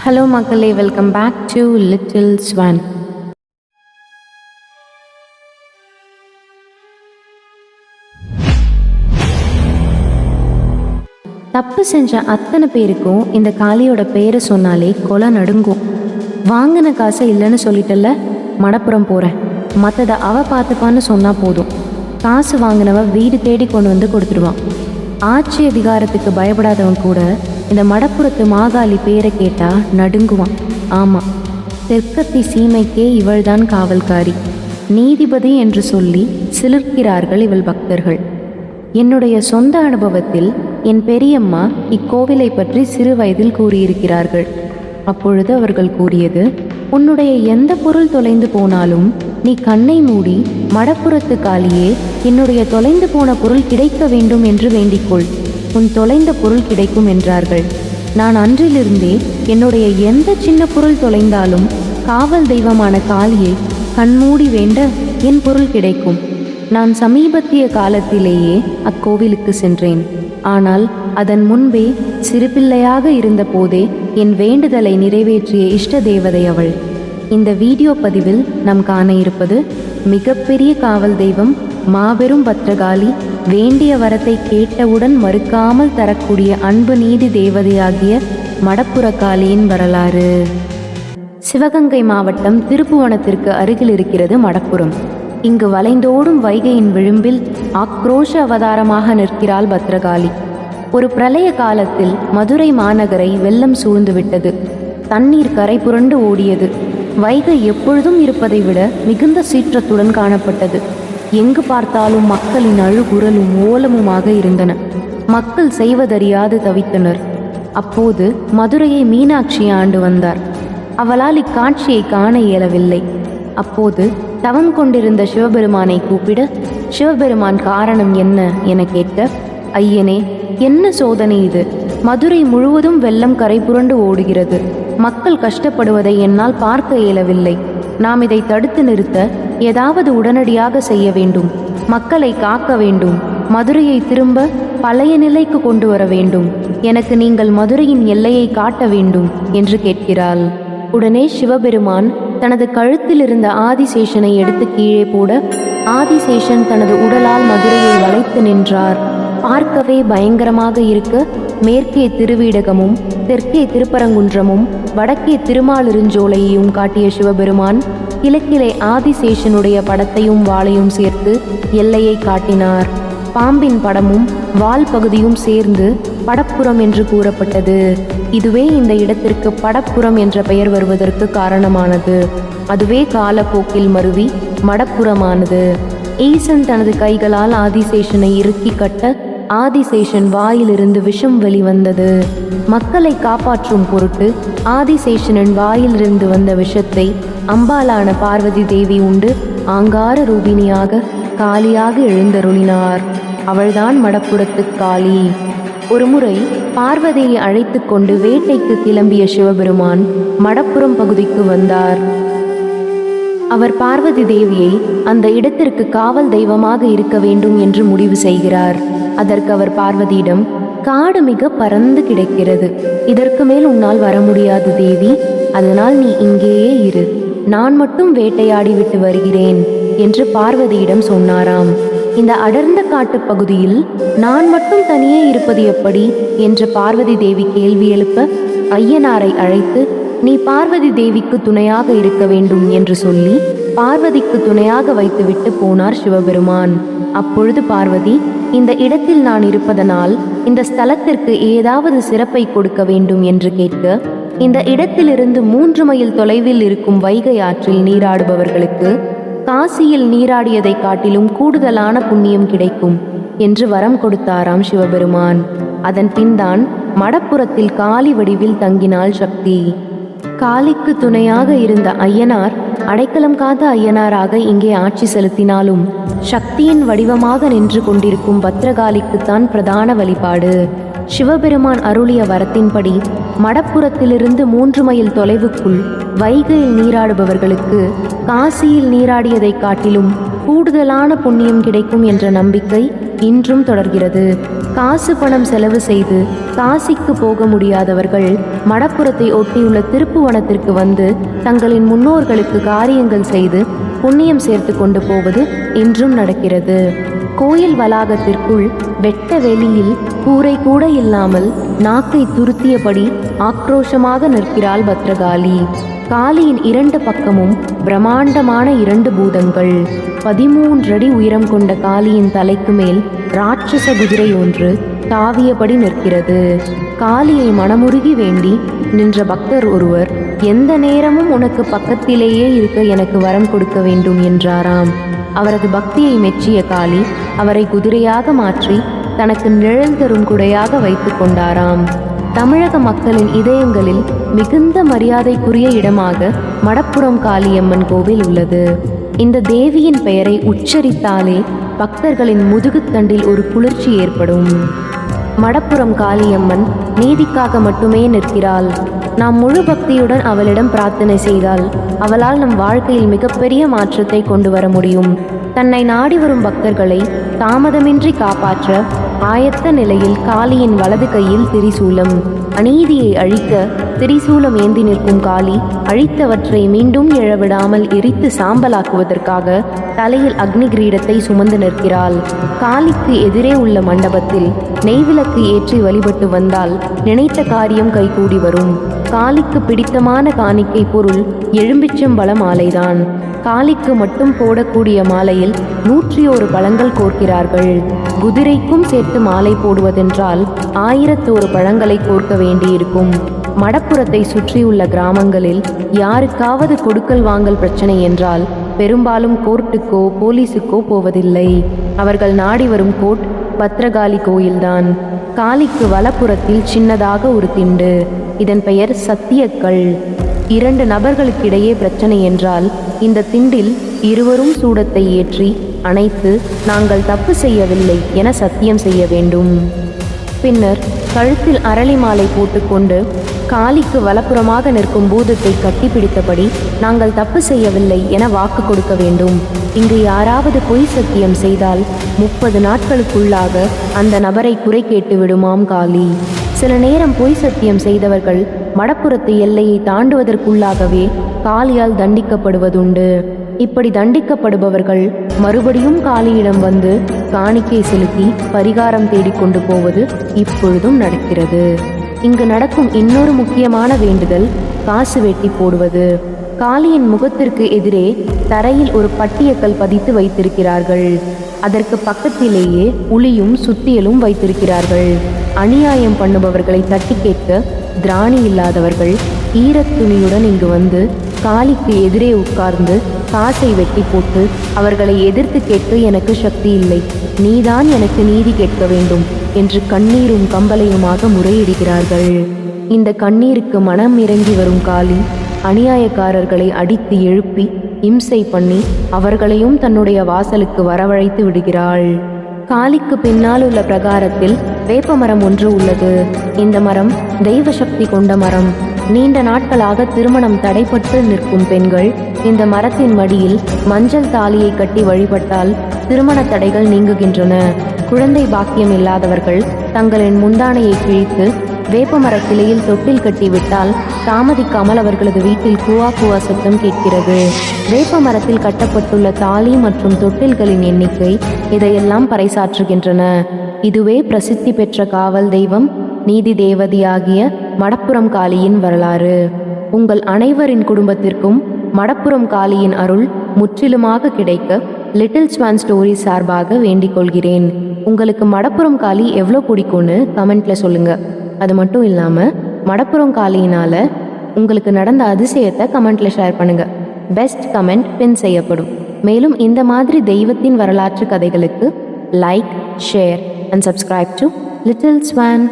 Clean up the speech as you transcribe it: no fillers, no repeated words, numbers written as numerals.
Hello மக்களே, welcome back to Little Swan. தப்பு செஞ்ச அத்தனை பேருக்கும் இந்த காளியோட பேரை சொன்னாலே கொலை நடுங்கும். வாங்கின காசை இல்லைன்னு சொல்லிட்டல, மடப்புறம் போகிறேன், மற்றதை அவ பார்த்துப்பான்னு சொன்னால் போதும். காசு வாங்கினவ வீடு தேடி கொண்டு வந்து கொடுத்துடுவான். ஆட்சி அதிகாரத்துக்கு பயப்படாதவன் கூட இந்த மடப்புறத்து மாகாளி பேரை கேட்டால் நடுங்குவான். ஆமாம், தெற்கத்தி சீமைக்கே இவள்தான் காவல்காரி, நீதிபதி என்று சொல்லி சிலிர்க்கிறார்கள் இவள் பக்தர்கள். என்னுடைய சொந்த அனுபவத்தில் என் பெரியம்மா இக்கோவிலை பற்றி சிறு வயதில் கூறியிருக்கிறார்கள். அப்பொழுது அவர்கள் கூறியது, உன்னுடைய எந்த பொருள் தொலைந்து போனாலும் நீ கண்ணை மூடி மடப்புறத்து காளியே, என்னுடைய தொலைந்து போன பொருள் கிடைக்க வேண்டும் என்று வேண்டிக்கொள், உன் தொலைந்த பொருள் கிடைக்கும் என்றார்கள். நான் அன்றிலிருந்தே என்னுடைய எந்த சின்ன பொருள் தொலைந்தாலும் காவல் தெய்வமான காளியை கண்மூடி வேண்ட என் பொருள் கிடைக்கும். நான் சமீபத்திய காலத்திலேயே அக்கோவிலுக்கு சென்றேன். ஆனால் அதன் முன்பே சிறுபிள்ளையாக இருந்த போதே என் வேண்டுதலை நிறைவேற்றிய இஷ்ட தேவதை அவள். இந்த வீடியோ பதிவில் நாம் காண இருப்பது மிகப்பெரிய காவல் தெய்வம் மாபெரும் பத்ரகாளி, வேண்டிய வரத்தை கேட்டவுடன் மறுக்காமல் தரக்கூடிய அன்பு நீதி தேவதையாகிய மடப்புற காளியின் வரலாறு. சிவகங்கை மாவட்டம் திருப்புவனத்திற்கு அருகில் இருக்கிறது மடப்புறம். இங்கு வளைந்தோடும் வைகையின் விளிம்பில் ஆக்ரோஷ அவதாரமாக நிற்கிறாள் பத்ரகாளி. ஒரு பிரளய காலத்தில் மதுரை மாநகரை வெள்ளம் சூழ்ந்துவிட்டது. தண்ணீர் கரை புரண்டு ஓடியது. வைகை எப்பொழுதும் இருப்பதை விட மிகுந்த சீற்றத்துடன் காணப்பட்டது. எங்கு பார்த்தாலும் மக்களின் அழுகுரலும் ஓலமுமாக இருந்தன. மக்கள் செய்வதறியாது தவித்தனர். அப்போது மதுரையை மீனாட்சி ஆண்டு வந்தார். அவளால் இக்காட்சியை காண இயலவில்லை. அப்போது தவம் கொண்டிருந்த சிவபெருமானை கூப்பிட, சிவபெருமான் காரணம் என்ன என கேட்க, ஐயனே, என்ன சோதனை இது? மதுரை முழுவதும் வெள்ளம் கரை புரண்டு ஓடுகிறது. மக்கள் கஷ்டப்படுவதை என்னால் பார்க்க இயலவில்லை. நாம் இதை தடுத்து நிறுத்த ஏதாவது உடனடியாக செய்ய வேண்டும். மக்களை காக்க வேண்டும். மதுரையை திரும்ப பழைய நிலைக்கு கொண்டு வர வேண்டும். எனக்கு நீங்கள் மதுரையின் எல்லையை காட்ட வேண்டும் என்று கேட்கிறாள். உடனே சிவபெருமான் தனது கழுத்தில் இருந்த ஆதிசேஷனை எடுத்து கீழே போட, ஆதிசேஷன் தனது உடலால் மதுரையை வளைத்து நின்றார். பார்க்கவே பயங்கரமாக இருக்க, மேற்கே திருவீடகமும் தெற்கே திருப்பரங்குன்றமும் வடக்கே திருமாலிருஞ்சோலையையும் காட்டிய சிவபெருமான் கிழக்கிலே ஆதிசேஷனுடைய படத்தையும் வாளையும் சேர்த்து எல்லையை காட்டினார். பாம்பின் படமும் வால் பகுதியும் சேர்ந்து படப்புறம் என்று கூறப்பட்டது. இதுவே இந்த இடத்திற்கு படப்புறம் என்ற பெயர் வருவதற்கு காரணமானது. அதுவே காலப்போக்கில் மருவி மடப்புறமானது. ஈசன் தனது கைகளால் ஆதிசேஷனை இறுக்கி கட்ட, ஆதிசேஷன் வாயிலிருந்து விஷம் வெளிவந்தது. மக்களை காப்பாற்றும் பொருட்டு ஆதிசேஷனின் வாயிலிருந்து வந்த விஷத்தை அம்பாலான பார்வதி தேவி உண்டு ஆங்கார ரூபிணியாக காளியாக எழுந்தருளினார். அவள்தான் மடப்புறத்து காளி. ஒருமுறை பார்வதியை அழைத்து கொண்டு வேட்டைக்கு கிளம்பிய சிவபெருமான் மடப்புறம் பகுதிக்கு வந்தார். அவர் பார்வதி தேவியை அந்த இடத்திற்கு காவல் தெய்வமாக இருக்க வேண்டும் என்று முடிவு செய்கிறார். அதற்கு அவர் பார்வதியிடம், காடு மிக பறந்து கிடக்கிறது, இதற்கு மேல் உன்னால் வர முடியாது தேவி, அதனால் நீ இங்கேயே இரு, நான் மட்டும் வேட்டையாடி விட்டு வருகிறேன் என்று பார்வதியிடம் சொன்னாராம். இந்த அடர்ந்த காட்டு பகுதியில் நான் மட்டும் தனியே இருப்பது எப்படி என்று பார்வதி தேவி கேள்வி எழுப்ப, ஐயனாரை அழைத்து, நீ பார்வதி தேவிக்கு துணையாக இருக்க வேண்டும் என்று சொல்லி பார்வதிக்கு துணையாக வைத்துவிட்டு போனார் சிவபெருமான். அப்பொழுது பார்வதி, இந்த இடத்தில் நான் இருப்பதனால் இந்த ஸ்தலத்திற்கு ஏதாவது சிறப்பை கொடுக்க வேண்டும் என்று கேட்க, இந்த இடத்திலிருந்து 3 மைல் தொலைவில் இருக்கும் வைகை ஆற்றில் நீராடுபவர்களுக்கு காசியில் நீராடியதை காட்டிலும் கூடுதலான புண்ணியம் கிடைக்கும் என்று வரம் கொடுத்தாராம் சிவபெருமான். அதன் பின்தான் மடப்புறத்தில் காளி வடிவில் தங்கினாள் சக்தி. காளிக்கு துணையாக இருந்த ஐயனார் அடைக்கலம் காத்த ஐயனாராக இங்கே ஆட்சி செலுத்தினாலும் சக்தியின் வடிவமாக நின்று கொண்டிருக்கும் பத்ரகாளிக்குத்தான் பிரதான வழிபாடு. சிவபெருமான் அருளிய வரத்தின்படி மடப்புறத்திலிருந்து 3 மைல் தொலைவுக்குள் வைகையில் நீராடுபவர்களுக்கு காசியில் நீராடியதை காட்டிலும் கூடுதலான புண்ணியம் கிடைக்கும் என்ற நம்பிக்கை இன்றும் தொடர்கிறது. காசு பணம் செலவு செய்து காசிக்கு போக முடியாதவர்கள் மடப்புறத்தை ஒட்டியுள்ள திருப்புவனத்திற்கு வந்து தங்களின் முன்னோர்களுக்கு காரியங்கள் செய்து புண்ணியம் சேர்த்து கொண்டு போவது இன்றும் நடக்கிறது. கோயில் வளாகத்திற்குள் வெட்ட வெளியில் கூரை கூட இல்லாமல் நாக்கை துருத்தியபடி ஆக்ரோஷமாக நிற்கிறாள் பத்ரகாளி. காளியின் 2 பக்கமும் பிரம்மாண்டமான 2 பூதங்கள். 13 அடி உயரம் கொண்ட காளியின் தலைக்கு மேல் ராட்சச குதிரை ஒன்று தாவியபடி நிற்கிறது. காளியை மனமுருகி வேண்டி நின்ற பக்தர் ஒருவர், எந்த நேரமும் உனக்கு பக்கத்திலேயே இருக்க எனக்கு வரம் கொடுக்க வேண்டும் என்றாராம். அவரது பக்தியை மெச்சிய காளி அவரை குதிரையாக மாற்றி தனக்கு நிழல் தரும் குடையாக வைத்து கொண்டாராம். தமிழக மக்களின் இதயங்களில் மிகுந்த மரியாதைக்குரிய இடமாக மடப்புறம் காளியம்மன் கோவில் உள்ளது. இந்த தேவியின் பெயரை உச்சரித்தாலே பக்தர்களின் முதுகுத்தண்டில் ஒரு குளிர்ச்சி ஏற்படும். மடப்புறம் காளியம்மன் நீதிக்காக மட்டுமே நிற்கிறாள். நாம் முழு பக்தியுடன் அவளிடம் பிரார்த்தனை செய்தால் அவளால் நம் வாழ்க்கையில் மிகப்பெரிய மாற்றத்தை கொண்டு வர முடியும். தன்னை நாடி வரும் பக்தர்களை தாமதமின்றி காப்பாற்ற ஆயத்த நிலையில் காளியின் வலது கையில் திரிசூலம். அநீதியை அழிக்க திரிசூலம் ஏந்தி நிற்கும் காளி அழித்தவற்றை மீண்டும் எழவிடாமல் எரித்து சாம்பலாக்குவதற்காக தலையில் அக்னி கிரீடத்தை சுமந்து நிற்கிறாள். காளிக்கு எதிரே உள்ள மண்டபத்தில் நெய்விளக்கு ஏற்றி வழிபட்டு வந்தால் நினைத்த காரியம் கைகூடி வரும். காளிக்கு பிடித்தமான காணிக்கை பொருள் எலும்பிச்சம்பழ மாலைதான். காளிக்கு மட்டும் போடக்கூடிய மாலையில் 101 பழங்கள் கோர்க்கிறார்கள். குதிரைக்கும் சேர்த்து மாலை போடுவதென்றால் 1001 பழங்களை கோர்க்க வேண்டியிருக்கும். மடப்புறத்தை சுற்றியுள்ள கிராமங்களில் யாருக்காவது கொடுக்கல் வாங்கல் பிரச்சனை என்றால் பெரும்பாலும் கோர்ட்டுக்கோ போலீஸுக்கோ போவதில்லை. அவர்கள் நாடி வரும் கோர்ட் பத்ரகாளி கோயில்தான். காளிக்கு வலப்புறத்தில் சின்னதாக ஒரு திண்டு. இதன் பெயர் சத்தியக்கல். 2 நபர்களுக்கிடையே பிரச்சனை என்றால் இந்த திண்டில் இருவரும் சூடத்தை ஏற்றி அணைத்து நாங்கள் தப்பு செய்யவில்லை என சத்தியம் செய்ய வேண்டும். பின்னர் கழுத்தில் அரளி மாலை போட்டுக்கொண்டு காளிக்கு வலப்புறமாக நிற்கும் பூதத்தை கட்டி பிடித்தபடி நாங்கள் தப்பு செய்யவில்லை என வாக்கு கொடுக்க வேண்டும். இங்கு யாராவது பொய் சத்தியம் செய்தால் 30 நாட்களுக்குள்ளாக அந்த நபரை குறை கேட்டு விடுமாம் காளி. சில நேரம் பொய் சத்தியம் செய்தவர்கள் மடப்புறத்து எல்லையை தாண்டுவதற்குள்ளாகவே காளியால் தண்டிக்கப்படுவதுண்டு. இப்படி தண்டிக்கப்படுபவர்கள் மறுபடியும் காளியிடம் வந்து காணிக்கை செலுத்தி பரிகாரம் தேடிக்கொண்டு போவது இப்பொழுதும் நடக்கிறது. இங்கு நடக்கும் இன்னொரு முக்கியமான வேண்டுதல் காசு வெட்டி போடுவது. காளியின் முகத்திற்கு எதிரே தரையில் ஒரு பட்டியக்கல் பதித்து வைத்திருக்கிறார்கள். அதற்கு பக்கத்திலேயே உளியும் சுத்தியலும் வைத்திருக்கிறார்கள். அநியாயம் பண்ணுபவர்களை தட்டி கேட்க திராணி இல்லாதவர்கள் ஈரத்துணியுடன் இங்கு வந்து காளிக்கு எதிரே உட்கார்ந்து காசை வெட்டி போட்டு அவர்களை எதிர்த்து கேட்க எனக்கு சக்தி இல்லை, நீதான் எனக்கு நீதி கேட்க வேண்டும் என்று கண்ணீரும் கம்பளையுமாக முறையிடுகிறார்கள். இந்த கண்ணீருக்கு மனம் இறங்கி வரும் காளி அநியாயக்காரர்களை அடித்து எழுப்பி இம்சை பண்ணி அவர்களையும் தன்னுடைய வாசலுக்கு வரவழைத்து விடுகிறாள். காளிக்கு பின்னால் உள்ள பிரகாரத்தில் வேப்பமரம் ஒன்று உள்ளது. இந்த மரம் தெய்வ சக்தி கொண்ட மரம். நீண்ட நாட்களாக திருமணம் தடைப்பட்டு நிற்கும் பெண்கள் இந்த மரத்தின் மடியில் மஞ்சள் தாலியை கட்டி வழிபட்டால் திருமண தடைகள் நீங்குகின்றன. குழந்தை பாக்கியம் இல்லாதவர்கள் தங்களின் முந்தானையை கிழித்து வேப்பமர கிளையில் தொட்டில் கட்டிவிட்டால் தாமதிக்காமல் அவர்களது வீட்டில் கூவா கூவா சத்தம் கேட்கிறது. வேப்ப மரத்தில் கட்டப்பட்டுள்ள தாலி மற்றும் தொட்டில்களின் எண்ணிக்கை இதையெல்லாம் பறைசாற்றுகின்றன. இதுவே பிரசித்தி பெற்ற காவல் தெய்வம் நீதி தேவதையாகிய மடப்புறம் காளியின் வரலாறு. உங்கள் அனைவரின் குடும்பத்திற்கும் மடப்புறம் காளியின் அருள் முற்றிலுமாக கிடைக்க லிட்டில் ஸ்வான் ஸ்டோரி சார்பாக வேண்டிக் கொள்கிறேன். உங்களுக்கு மடப்புறம் காளி எவ்வளோ பிடிக்கும்னு கமெண்ட்ல சொல்லுங்க. அது மட்டும் இல்லாமல் மடப்புறம் காளியினால் உங்களுக்கு நடந்த அதிசயத்தை கமெண்ட்ல ஷேர் பண்ணுங்க. பெஸ்ட் கமெண்ட் பின் செய்யப்படும். மேலும் இந்த மாதிரி தெய்வத்தின் வரலாற்று கதைகளுக்கு like, share and subscribe to Little Swan.